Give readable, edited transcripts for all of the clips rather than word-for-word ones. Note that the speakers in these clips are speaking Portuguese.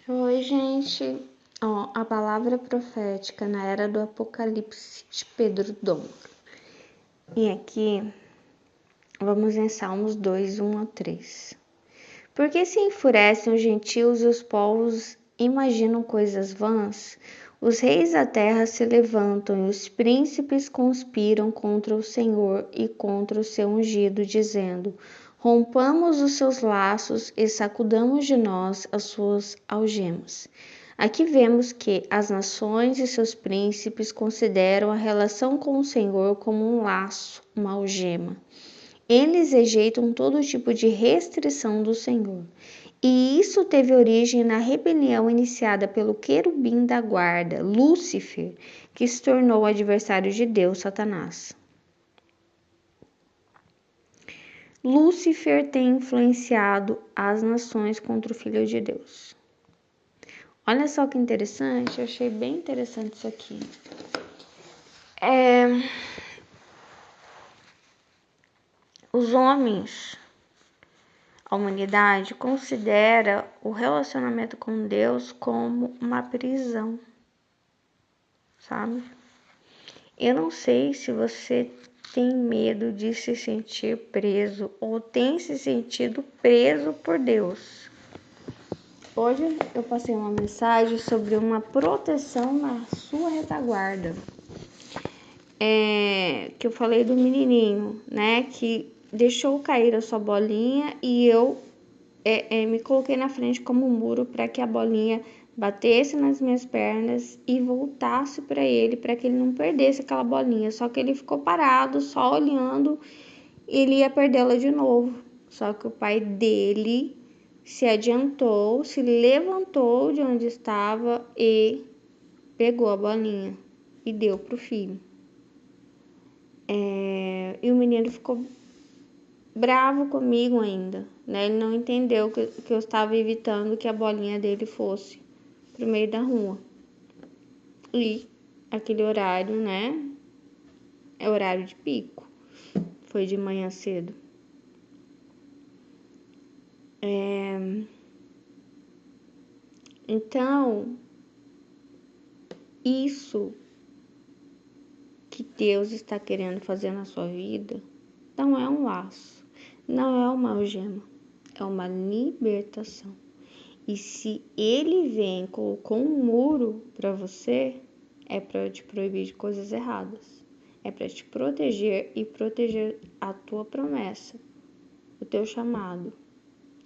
Oi, gente. Ó, a palavra profética na era do Apocalipse de Pedro Dom. E aqui vamos em Salmos 2, 1 a 3. Por que se enfurecem os gentios e os povos imaginam coisas vãs? Os reis da terra se levantam e os príncipes conspiram contra o Senhor e contra o seu ungido, dizendo: rompamos os seus laços e sacudamos de nós as suas algemas. Aqui vemos que as nações e seus príncipes consideram a relação com o Senhor como um laço, uma algema. Eles rejeitam todo tipo de restrição do Senhor. E isso teve origem na rebelião iniciada pelo querubim da guarda, Lúcifer, que se tornou adversário de Deus, Satanás. Lúcifer tem influenciado as nações contra o Filho de Deus. Olha só que interessante, eu achei bem interessante isso aqui. Os homens, a humanidade, considera o relacionamento com Deus como uma prisão, sabe? Eu não sei se você tem medo de se sentir preso ou tem se sentido preso por Deus. Hoje eu passei uma mensagem sobre uma proteção na sua retaguarda. Que eu falei do menininho, né, que deixou cair a sua bolinha e eu me coloquei na frente como um muro para que a bolinha batesse nas minhas pernas e voltasse para que ele não perdesse aquela bolinha. Só que ele ficou parado, só olhando, e ele ia perdê-la de novo. Só que o pai dele se adiantou, se levantou de onde estava e pegou a bolinha e deu pro filho. E o menino ficou bravo comigo ainda, né? Ele não entendeu que eu estava evitando que a bolinha dele fosse pro meio da rua. E aquele horário, né? É horário de pico. Foi de manhã cedo. Então, isso que Deus está querendo fazer na sua vida não é um laço, não é uma algema, é uma libertação. E se ele vem e colocou um muro para você, é para te proibir de coisas erradas. É para te proteger e proteger a tua promessa, o teu chamado.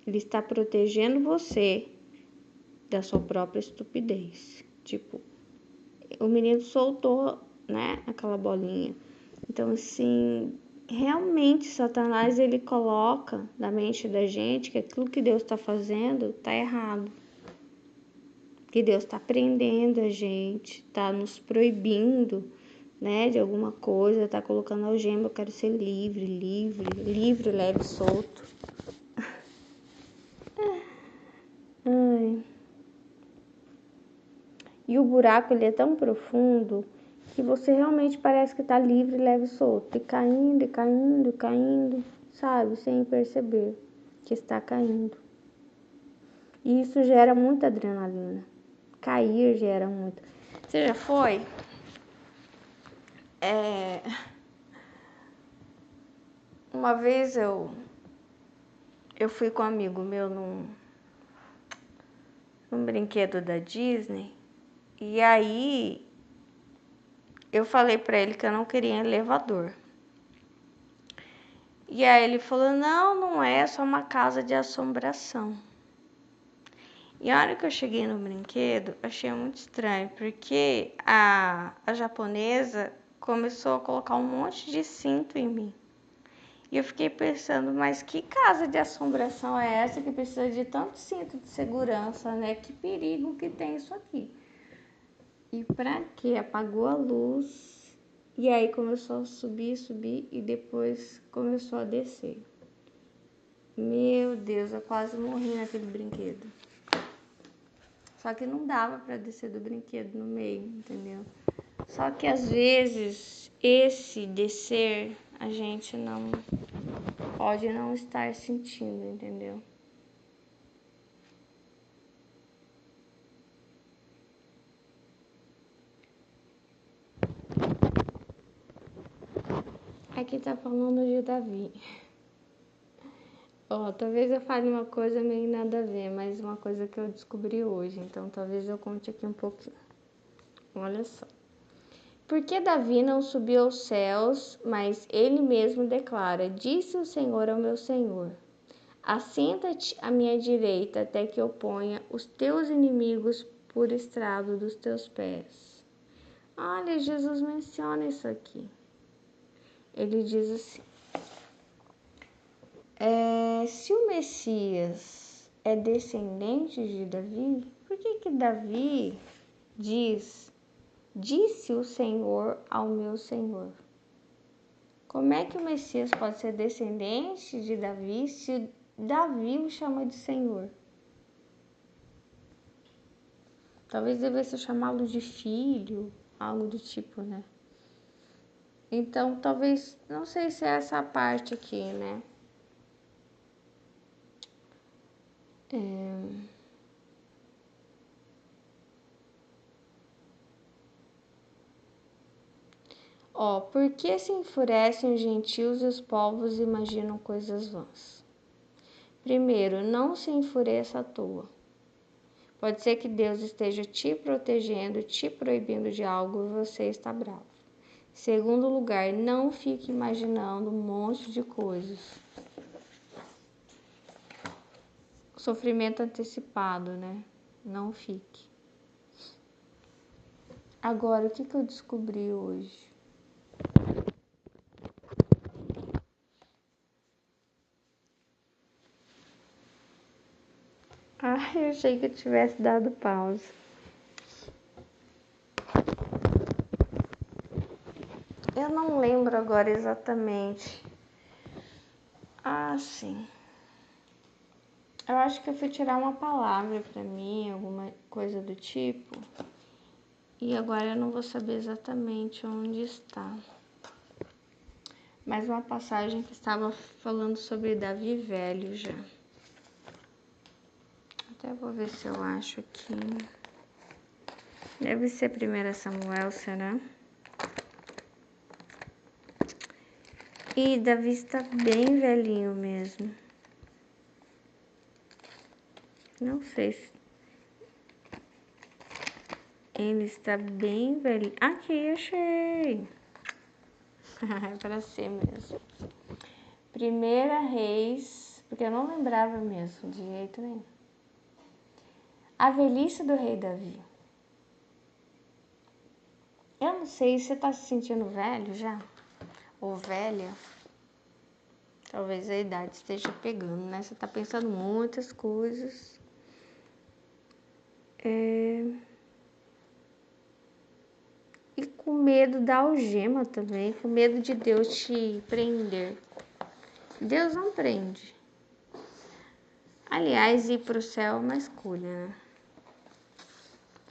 Ele está protegendo você da sua própria estupidez. Tipo, o menino soltou, né, aquela bolinha. Então, assim, realmente Satanás, ele coloca na mente da gente que aquilo que Deus está fazendo está errado. Que Deus está prendendo a gente, está nos proibindo, né, de alguma coisa, está colocando algema. Eu quero ser livre, leve, solto. Ai. E o buraco, ele é tão profundo que você realmente parece que está livre, leve, solto, e caindo, sabe, sem perceber que está caindo. E isso gera muita adrenalina. Cair gera muito. Você já foi? Uma vez eu fui com um amigo meu num brinquedo da Disney, e aí eu falei pra ele que eu não queria elevador. E aí ele falou, não é só uma casa de assombração. E a hora que eu cheguei no brinquedo, achei muito estranho, porque a japonesa começou a colocar um monte de cinto em mim. E eu fiquei pensando, mas que casa de assombração é essa que precisa de tanto cinto de segurança, né? Que perigo que tem isso aqui. E pra quê? Apagou a luz. E aí começou a subir e depois começou a descer. Meu Deus, eu quase morri naquele brinquedo. Só que não dava pra descer do brinquedo no meio, entendeu? Só que às vezes esse descer a gente não pode não estar sentindo, entendeu? Aqui tá falando de Davi. Talvez eu fale uma coisa meio nada a ver, mas uma coisa que eu descobri hoje, então talvez eu conte aqui um pouquinho. Olha só. Porque Davi não subiu aos céus, mas ele mesmo declara: Disse o Senhor ao meu Senhor: Assenta-te à minha direita até que eu ponha os teus inimigos por estrado dos teus pés. Olha, Jesus menciona isso aqui. Ele diz assim: se o Messias é descendente de Davi, por que Davi disse o Senhor ao meu Senhor? Como é que o Messias pode ser descendente de Davi se Davi o chama de Senhor? Talvez devesse chamá-lo de filho, algo do tipo, né? Então, talvez, não sei se é essa parte aqui, né? Por que se enfurecem os gentios e os povos imaginam coisas vãs? Primeiro, não se enfureça à toa. Pode ser que Deus esteja te protegendo, te proibindo de algo e você está bravo. Segundo lugar, não fique imaginando um monte de coisas. Sofrimento antecipado, né? Não fique. Agora, o que eu descobri hoje? Eu achei que eu tivesse dado pausa. Eu não lembro agora exatamente. Sim. Eu acho que eu fui tirar uma palavra pra mim, alguma coisa do tipo. E agora eu não vou saber exatamente onde está. Mas uma passagem que estava falando sobre Davi velho já. Até vou ver se eu acho aqui. Deve ser 1 Samuel, será? E Davi está bem velhinho mesmo. Não sei se... Ele está bem velhinho. Aqui, achei! É para ser mesmo. 1 Reis, porque eu não lembrava mesmo, de jeito nenhum. A velhice do rei Davi. Eu não sei, você tá se sentindo velho já? Ou velha? Talvez a idade esteja pegando, né? Você tá pensando muitas coisas. E com medo da algema também, com medo de Deus te prender. Deus não prende. Aliás, ir pro céu é uma escolha, né?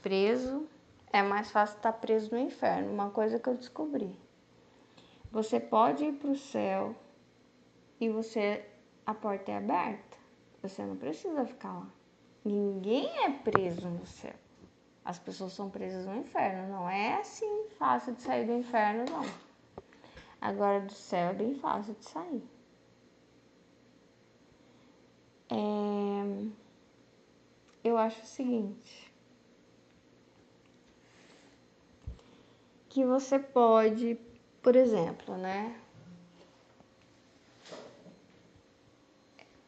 Preso, é mais fácil estar preso no inferno. Uma coisa que eu descobri. Você pode ir pro céu e a porta é aberta. Você não precisa ficar lá. Ninguém é preso no céu. As pessoas são presas no inferno. Não é assim fácil de sair do inferno, não. Agora do céu é bem fácil de sair. Eu acho o seguinte. Que você pode, por exemplo, né?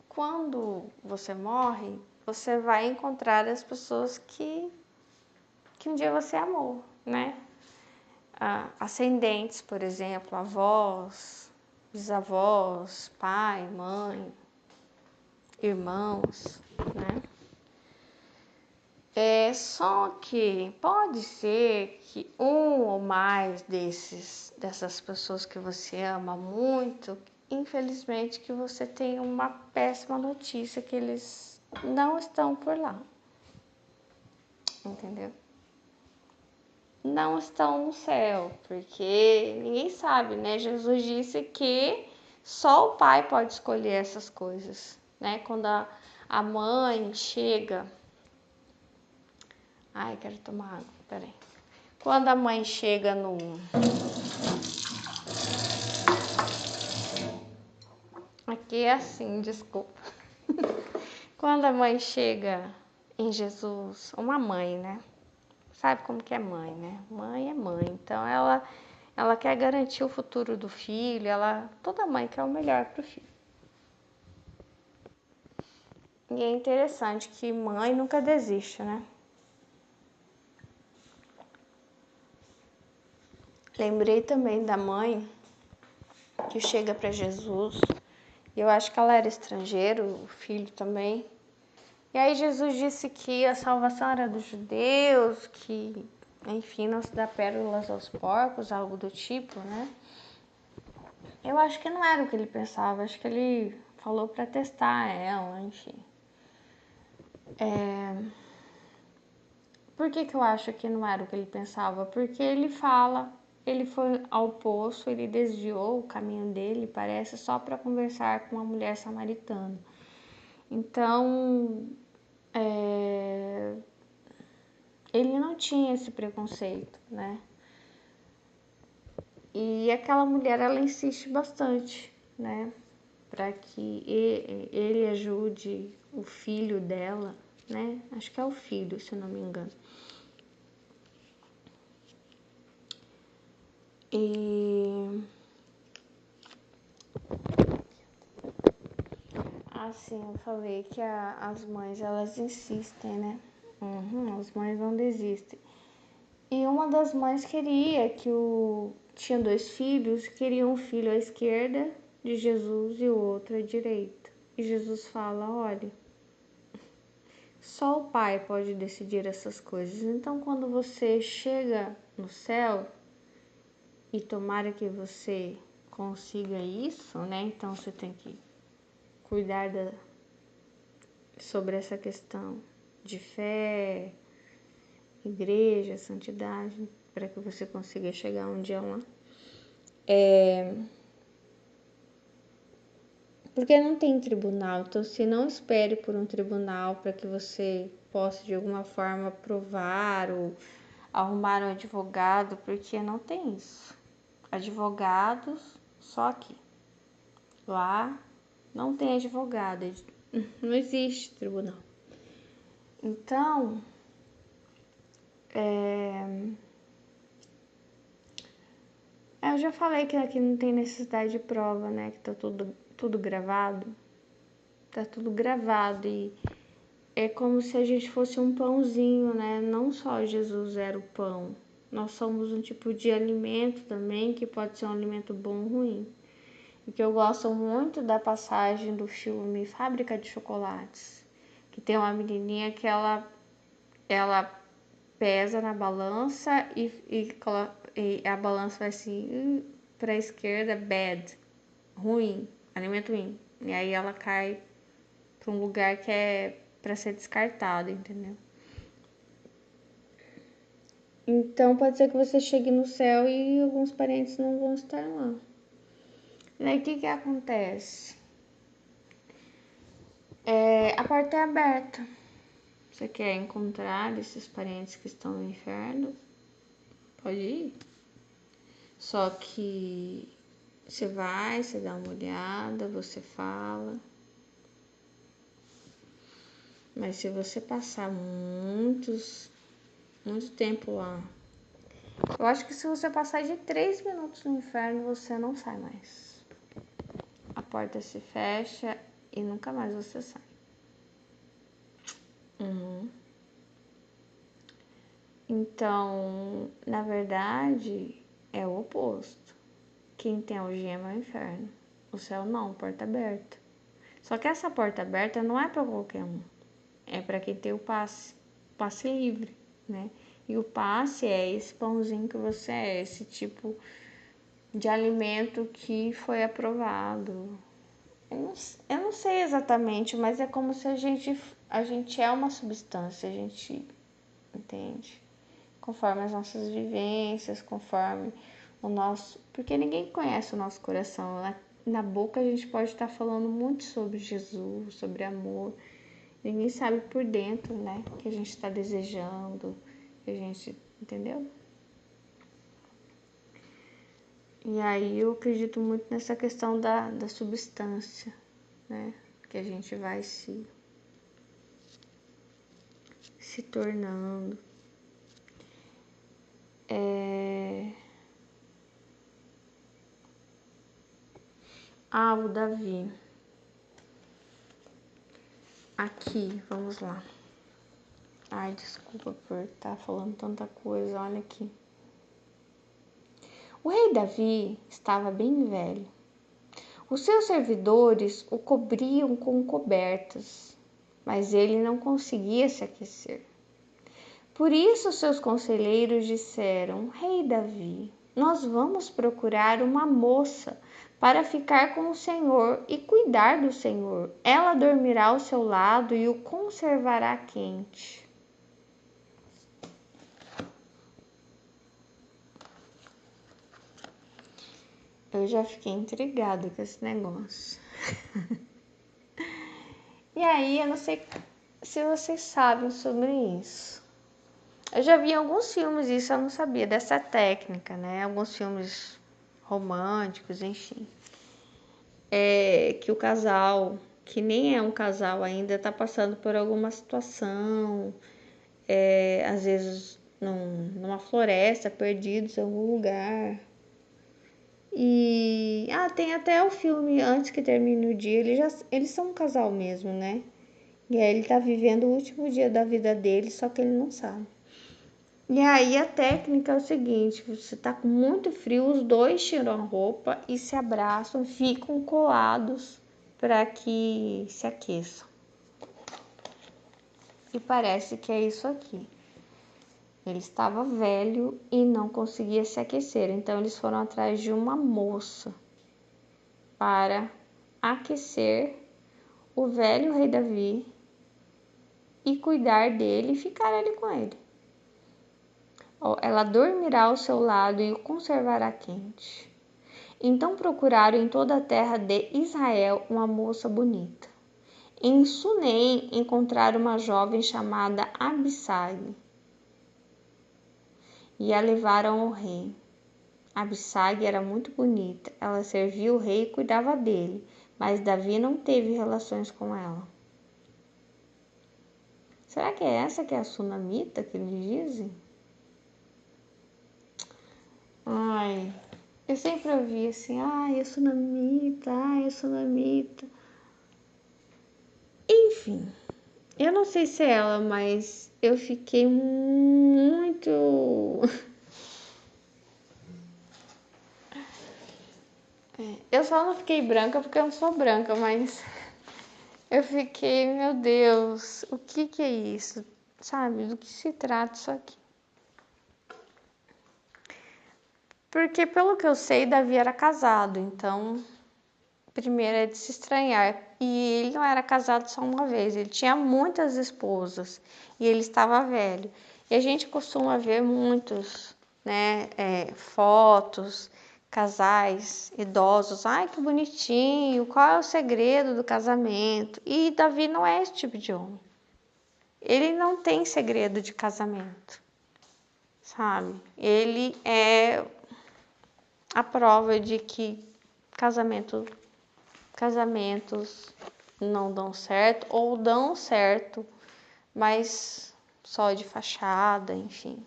Quando você morre, você vai encontrar as pessoas que um dia você amou, né? Ascendentes, por exemplo, avós, bisavós, pai, mãe, irmãos, né? Só que pode ser que um ou mais dessas pessoas que você ama muito, infelizmente que você tenha uma péssima notícia que eles não estão por lá. Entendeu? Não estão no céu, porque ninguém sabe, né? Jesus disse que só o pai pode escolher essas coisas, né? Quando a mãe chega... Ai, quero tomar água, peraí. Quando a mãe chega Aqui é assim, desculpa. Quando a mãe chega em Jesus, uma mãe, né? Sabe como que é mãe, né? Mãe é mãe. Então ela quer garantir o futuro do filho, toda mãe quer o melhor pro filho. E é interessante que mãe nunca desiste, né? Lembrei também da mãe que chega para Jesus. Eu acho que ela era estrangeira, o filho também. E aí Jesus disse que a salvação era dos judeus, que, enfim, não se dá pérolas aos porcos, algo do tipo, né? Eu acho que não era o que ele pensava, acho que ele falou para testar ela, enfim. Por que eu acho que não era o que ele pensava? Porque ele foi ao poço, ele desviou o caminho dele, parece, só para conversar com uma mulher samaritana. Então, ele não tinha esse preconceito, né? E aquela mulher, ela insiste bastante, né? Para que ele ajude o filho dela, né? Acho que é o filho, se eu não me engano. E assim, eu falei que as mães, elas insistem, né? As mães não desistem. E uma das mães queria tinha 2 filhos, queria um filho à esquerda de Jesus e o outro à direita. E Jesus fala, olha, só o Pai pode decidir essas coisas. Então, quando você chega no céu, e tomara que você consiga isso, né? Então, você tem que cuidar sobre essa questão de fé, igreja, santidade, para que você consiga chegar um dia lá. Porque não tem tribunal, então se não espere por um tribunal para que você possa de alguma forma provar ou arrumar um advogado, porque não tem isso. Advogados só aqui. Lá não tem advogado, não existe tribunal. Então, eu já falei que aqui não tem necessidade de prova, né? Que tá tudo gravado. Tá tudo gravado e é como se a gente fosse um pãozinho, né? Não só Jesus era o pão. Nós somos um tipo de alimento também, que pode ser um alimento bom ou ruim. E que eu gosto muito da passagem do filme Fábrica de Chocolates, que tem uma menininha que ela pesa na balança e a balança vai assim para a esquerda, bad, ruim, alimento ruim. E aí ela cai para um lugar que é para ser descartado, entendeu? Então pode ser que você chegue no céu e alguns parentes não vão estar lá. E aí o que acontece? A porta é aberta. Você quer encontrar esses parentes que estão no inferno? Pode ir. Só que você vai, você dá uma olhada, você fala. Mas se você passar muito tempo lá, eu acho que se você passar de 3 minutos no inferno, você não sai mais. A porta se fecha e nunca mais você sai. Então, na verdade, é o oposto. Quem tem algema é o inferno. O céu não, porta aberta. Só que essa porta aberta não é para qualquer um. É para quem tem o passe livre, né? E o passe é esse pãozinho que você é, esse tipo de alimento que foi aprovado. Eu não sei exatamente, mas é como se a gente é uma substância, a gente entende? Conforme as nossas vivências, conforme o nosso. Porque ninguém conhece o nosso coração. Na boca a gente pode estar falando muito sobre Jesus, sobre amor. Ninguém sabe por dentro, né? Que a gente está desejando, que a gente. Entendeu? E aí eu acredito muito nessa questão da substância, né? Que a gente vai se tornando. O Davi. Aqui, vamos lá. Ai, desculpa por estar falando tanta coisa, olha aqui. O rei Davi estava bem velho. Os seus servidores o cobriam com cobertas, mas ele não conseguia se aquecer. Por isso seus conselheiros disseram: Rei Davi, nós vamos procurar uma moça para ficar com o Senhor e cuidar do Senhor. Ela dormirá ao seu lado e o conservará quente. Eu já fiquei intrigada com esse negócio. E aí, eu não sei se vocês sabem sobre isso. Eu já vi em alguns filmes isso, eu não sabia dessa técnica, né? Alguns filmes românticos, enfim. Que o casal, que nem é um casal ainda, tá passando por alguma situação, às vezes numa floresta, perdidos em algum lugar. E tem até o filme Antes que Termine o Dia, eles são um casal mesmo, né? E aí ele tá vivendo o último dia da vida dele, só que ele não sabe. E aí a técnica é o seguinte, você tá com muito frio, os dois tiram a roupa e se abraçam, ficam colados para que se aqueçam. E parece que é isso aqui. Ele estava velho e não conseguia se aquecer, então eles foram atrás de uma moça para aquecer o velho rei Davi e cuidar dele e ficar ali com ele. Ela dormirá ao seu lado e o conservará quente. Então procuraram em toda a terra de Israel uma moça bonita. Em Sunem encontraram uma jovem chamada Abissai e a levaram ao rei. Abissai era muito bonita, ela servia o rei e cuidava dele, mas Davi não teve relações com ela. Será que é essa que é a sunamita que eles dizem? Ai, eu sempre ouvi assim, é sunamita, é sunamita. Enfim, eu não sei se é ela, mas eu fiquei muito... Eu só não fiquei branca porque eu não sou branca, mas eu fiquei, meu Deus, o que é isso? Sabe, do que se trata isso aqui? Porque pelo que eu sei, Davi era casado, então primeiro é de se estranhar. E ele não era casado só uma vez, ele tinha muitas esposas e ele estava velho. E a gente costuma ver muitos, né, fotos, casais idosos. Ai, que bonitinho, qual é o segredo do casamento? E Davi não é esse tipo de homem. Ele não tem segredo de casamento, sabe? Ele é a prova de que casamentos não dão certo ou dão certo, mas só de fachada, enfim.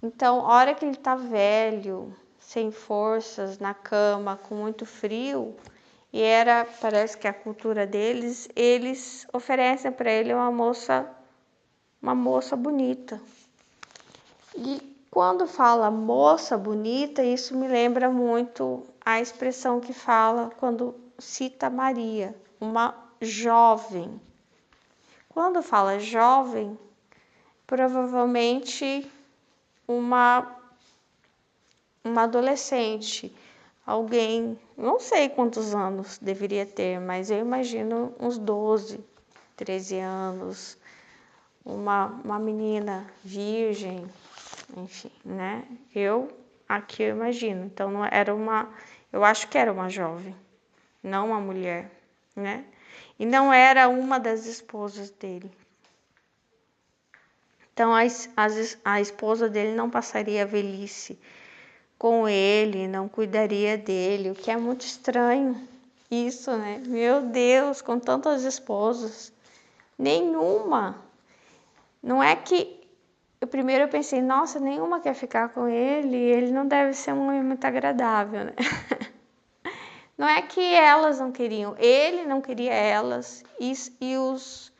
Então, a hora que ele tá velho, sem forças, na cama, com muito frio, parece que a cultura deles, eles oferecem para ele uma moça bonita. E quando fala moça bonita, isso me lembra muito a expressão que fala quando cita Maria, uma jovem. Quando fala jovem, provavelmente uma adolescente, alguém, não sei quantos anos deveria ter, mas eu imagino uns 12, 13 anos, uma menina virgem, enfim, né? Aqui eu imagino, então não era eu acho que era uma jovem, não uma mulher, né? E não era uma das esposas dele. Então a esposa dele não passaria a velhice com ele, não cuidaria dele, o que é muito estranho. Isso, né? Meu Deus, com tantas esposas, nenhuma. Não é que primeiro eu pensei, nossa, nenhuma quer ficar com ele não deve ser um homem muito agradável, né? Não é que elas não queriam, ele não queria elas, e os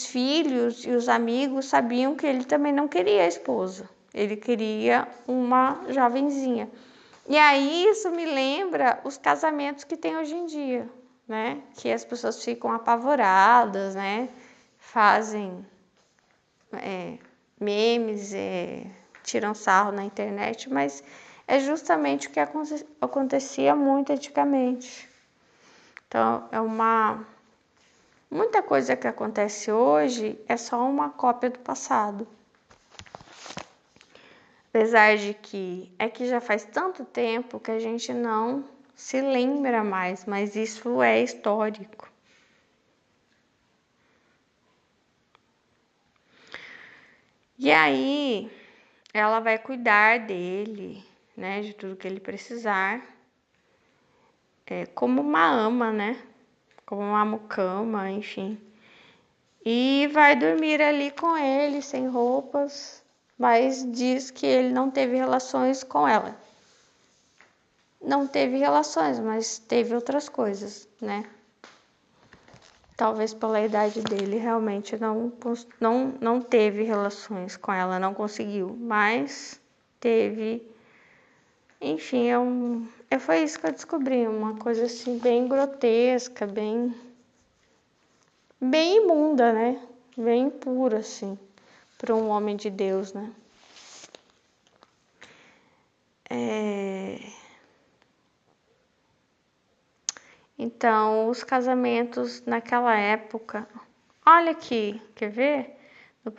filhos e os amigos sabiam que ele também não queria a esposa, ele queria uma jovenzinha. E aí isso me lembra os casamentos que tem hoje em dia, né? Que as pessoas ficam apavoradas, né? Fazem memes, tiram sarro na internet, mas é justamente o que acontecia muito antigamente. Então, muita coisa que acontece hoje é só uma cópia do passado. Apesar de que já faz tanto tempo que a gente não se lembra mais, mas isso é histórico. E aí, ela vai cuidar dele, né, de tudo que ele precisar, como uma ama, né, como uma mucama, enfim. E vai dormir ali com ele, sem roupas, mas diz que ele não teve relações com ela. Não teve relações, mas teve outras coisas, né? Talvez pela idade dele, realmente não teve relações com ela, não conseguiu, mas teve. Enfim, foi isso que eu descobri, uma coisa assim bem grotesca, bem imunda, né? Bem impura, assim, para um homem de Deus, né? Então, os casamentos naquela época... Olha aqui, quer ver? No 1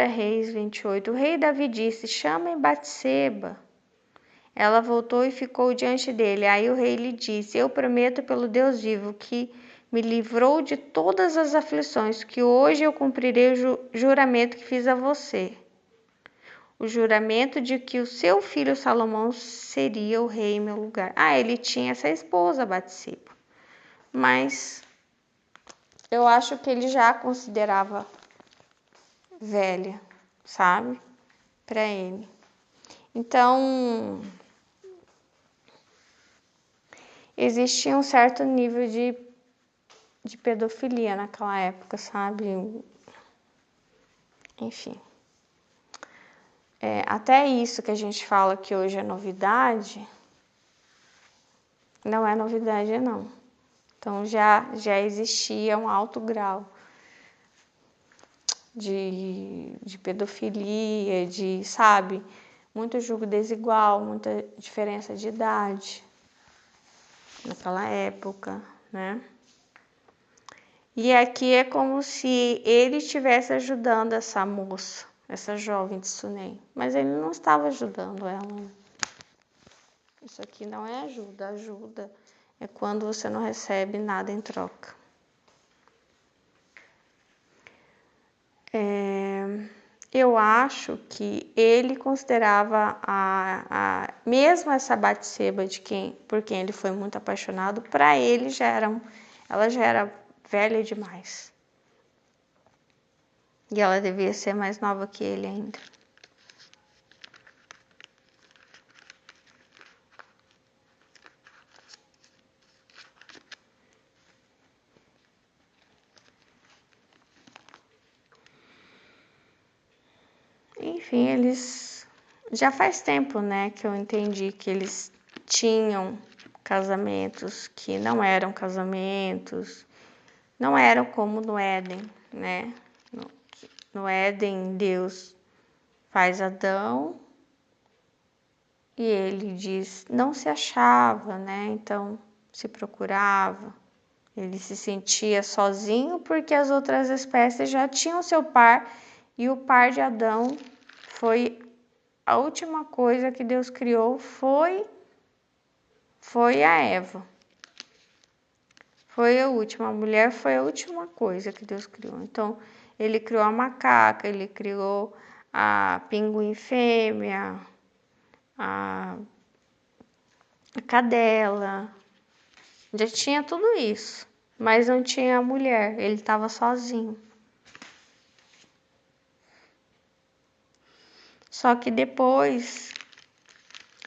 Reis 28, o rei Davi disse, chamem Batseba. Ela voltou e ficou diante dele. Aí o rei lhe disse, eu prometo pelo Deus vivo que me livrou de todas as aflições, que hoje eu cumprirei o juramento que fiz a você. O juramento de que o seu filho Salomão seria o rei em meu lugar. Ele tinha essa esposa, Batseba. Mas eu acho que ele já a considerava velha, sabe? Para ele. Então, existia um certo nível de pedofilia naquela época, sabe? Enfim. Até isso que a gente fala que hoje é novidade, não é novidade, não. Então, já existia um alto grau de pedofilia, sabe? Muito julgo desigual, muita diferença de idade naquela época, né? E aqui é como se ele estivesse ajudando essa moça, essa jovem de Sunem, mas ele não estava ajudando ela. Isso aqui não é ajuda. Ajuda é quando você não recebe nada em troca. Eu acho que ele considerava mesmo essa Batseba por quem ele foi muito apaixonado, para ele ela já era velha demais. E ela devia ser mais nova que ele ainda. Enfim, eles... Já faz tempo, né, que eu entendi que eles tinham casamentos que não eram casamentos, não eram como no Éden, né? No Éden, Deus faz Adão e ele diz, não se achava, né? Então se procurava. Ele se sentia sozinho porque as outras espécies já tinham seu par e o par de Adão foi a última coisa que Deus criou, foi a Eva. Foi a última, a mulher foi a última coisa que Deus criou. Então, ele criou a macaca, ele criou a pinguim fêmea, a cadela, já tinha tudo isso, mas não tinha a mulher, ele estava sozinho. Só que depois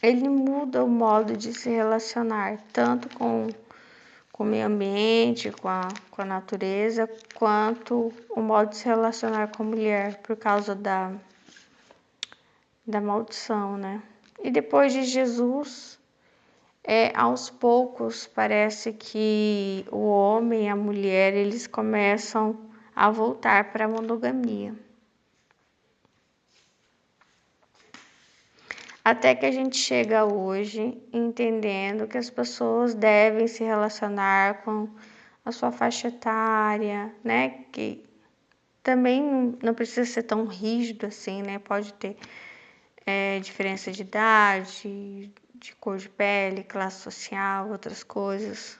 ele muda o modo de se relacionar, tanto com o meio ambiente, com a natureza, quanto o modo de se relacionar com a mulher, por causa da maldição, né? E depois de Jesus, aos poucos, parece que o homem e a mulher, eles começam a voltar para a monogamia. Até que a gente chega hoje entendendo que as pessoas devem se relacionar com a sua faixa etária, né? Que também não precisa ser tão rígido assim, né? Pode ter diferença de idade, de cor de pele, classe social, outras coisas.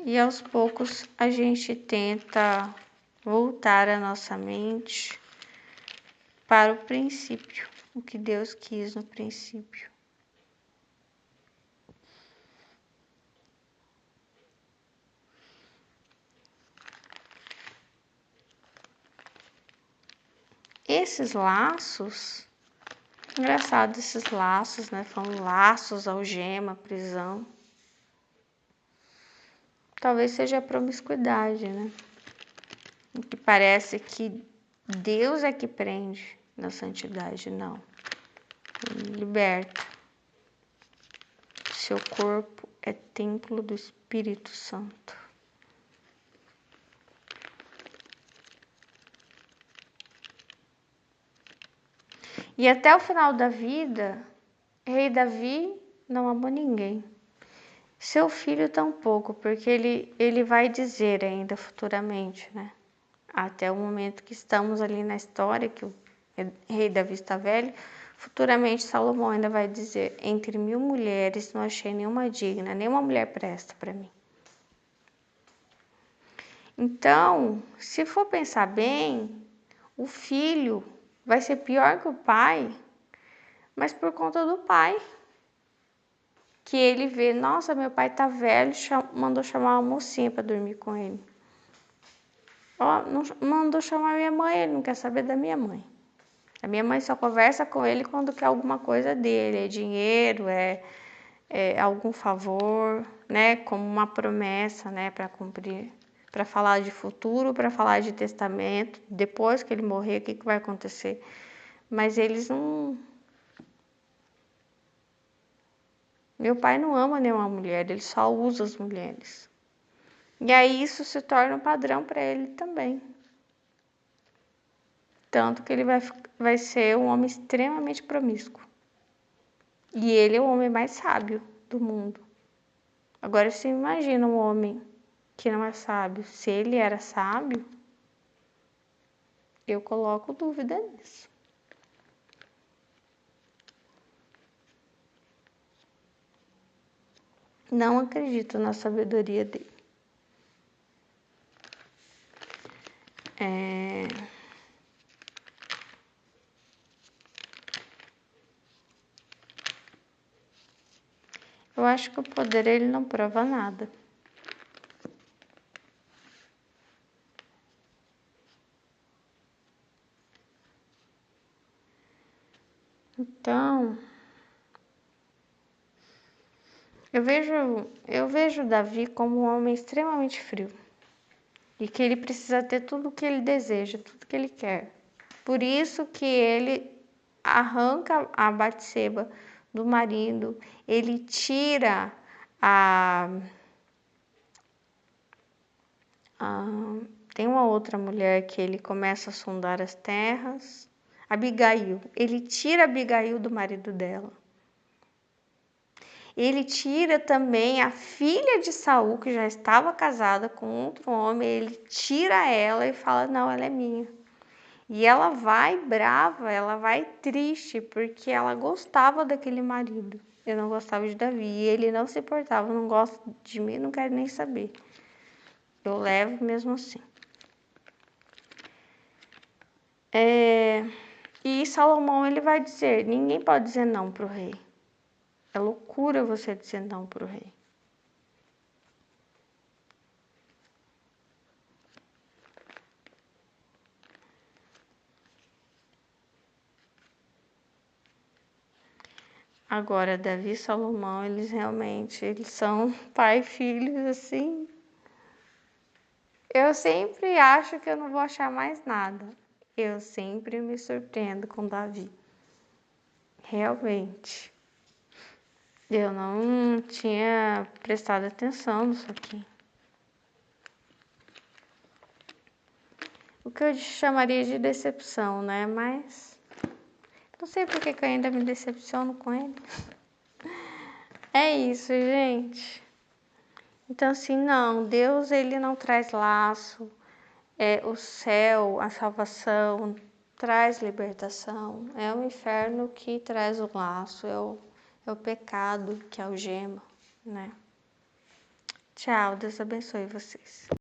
E aos poucos a gente tenta voltar a nossa mente para o princípio, o que Deus quis no princípio. Esses laços, engraçado esses laços, né? São laços, algema, prisão. Talvez seja a promiscuidade, né? O que parece que Deus é que prende na santidade, não. Ele liberta. Seu corpo é templo do Espírito Santo. E até o final da vida, rei Davi não amou ninguém. Seu filho tampouco, porque ele vai dizer ainda futuramente, né? Até o momento que estamos ali na história, que o rei Davi está velho, futuramente Salomão ainda vai dizer: entre 1000 mulheres não achei nenhuma digna, nenhuma mulher presta para mim. Então, se for pensar bem, o filho vai ser pior que o pai, mas por conta do pai. Que ele vê, nossa, meu pai tá velho, mandou chamar uma mocinha para dormir com ele. Ó, não mandou chamar minha mãe, ele não quer saber da minha mãe. A minha mãe só conversa com ele quando quer alguma coisa dele, é dinheiro, é algum favor, né, como uma promessa, né, para cumprir, para falar de futuro, para falar de testamento, depois que ele morrer, o que vai acontecer. Mas eles não... Meu pai não ama nenhuma mulher, ele só usa as mulheres. E aí isso se torna um padrão para ele também. Tanto que ele vai ser um homem extremamente promíscuo. E ele é o homem mais sábio do mundo. Agora você imagina um homem que não é sábio. Se ele era sábio, eu coloco dúvida nisso. Não acredito na sabedoria dele. Eu acho que o poder ele não prova nada. Então, eu vejo Davi como um homem extremamente frio. E que ele precisa ter tudo o que ele deseja, tudo que ele quer. Por isso que ele arranca a Batseba do marido, ele tira tem uma outra mulher que ele começa a sondar as terras, Abigail. Ele tira Abigail do marido dela. Ele tira também a filha de Saul, que já estava casada com outro homem, ele tira ela e fala, não, ela é minha. E ela vai brava, ela vai triste, porque ela gostava daquele marido. Eu não gostava de Davi, e ele não se importava, não gosta de mim, não quero nem saber. Eu levo mesmo assim. E Salomão ele vai dizer, ninguém pode dizer não para o rei. É loucura você dizer não para o rei. Agora, Davi e Salomão, eles são pai e filhos, assim. Eu sempre acho que eu não vou achar mais nada. Eu sempre me surpreendo com Davi. Realmente. Eu não tinha prestado atenção nisso aqui. O que eu chamaria de decepção, né? Mas não sei por que eu ainda me decepciono com ele. É isso, gente. Então, assim, não, Deus ele não traz laço. O céu, a salvação, traz libertação. É o inferno que traz o laço, é o pecado que algema, né? Tchau, Deus abençoe vocês.